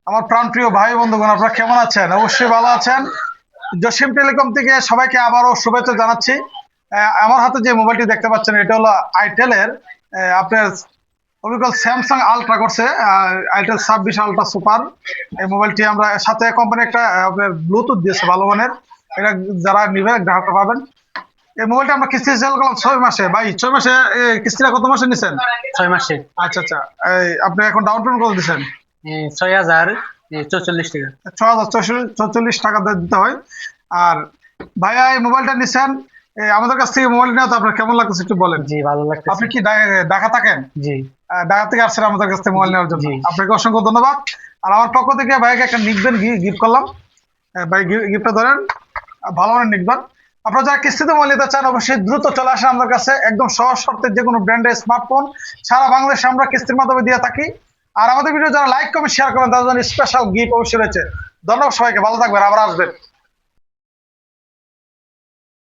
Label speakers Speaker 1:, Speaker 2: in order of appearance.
Speaker 1: আমার প্রাণপ্রিয় ভাই বন্ধুগণ, আপনারা কেমন আছেন? অবশ্যই ভালো আছেন। জসিম টেলিকম থেকে সবাইকে আবারও শুভেচ্ছা জানাচ্ছি। আমার হাতে যে মোবাইলটি দেখতে পাচ্ছেন এটা হলো আইটেলের আপনার অবিকল স্যামসাং আলট্রা করছে, আইটেল 26 আলট্রা সুপার। এই মোবাইলটি আমরা সাথে কোম্পানি একটা আপনার ব্লুটুথ দিয়েছে ভালো মানের। এটা যারা নিবে গ্রাহকরা পাবেন। এই মোবাইলটা আমরা কিস্তি সেল করলাম 6 মাসে। ভাই 6 মাসে কিস্তিটা কত মাসে নিছেন?
Speaker 2: 6 মাসে।
Speaker 1: আচ্ছা আচ্ছা। আপনি এখন ডাউন পেমেন্ট কত দিচ্ছেন?
Speaker 2: 6,044 টাকা।
Speaker 1: 6,444 টাকা দিতে হয়। আর ভাইয়া এই মোবাইলটা নিছেন, আমাদের কাছ থেকে মোবাইল নেওয়া তো আপনার কেমন লাগতেছে একটু বলেন।
Speaker 2: জি, ভালো লাগতেছে।
Speaker 1: আপনি কি ঢাকা থাকেন?
Speaker 2: জি
Speaker 1: ঢাকা থেকে আসছেন আমাদের কাছ থেকে মোবাইল নেওয়ার জন্য।
Speaker 2: জি।
Speaker 1: আপনাকে অসংখ্য ধন্যবাদ। আর আমার পক্ষ থেকে ভাইকে একটা নিকবেন গিফট করলাম। ভাই গিফটটা ধরেন, ভালো মানের নিকবেন। আপনারা যারা কিস্তিতে মোবাইল নিতে চান অবশ্যই দ্রুত চলে আসেন আমাদের কাছে। একদম সহজ শর্তে যে কোনো ব্র্যান্ডের স্মার্টফোন সারা বাংলাদেশে আমরা কিস্তির মাধ্যমে দিয়ে থাকি। আর আমাদের ভিডিও যারা লাইক কমেন্ট শেয়ার করেন তাদের জন্য স্পেশাল গিফট অবশ্যই রয়েছে। ধন্যবাদ সবাইকে, ভালো থাকবেন, আবার আসবেন।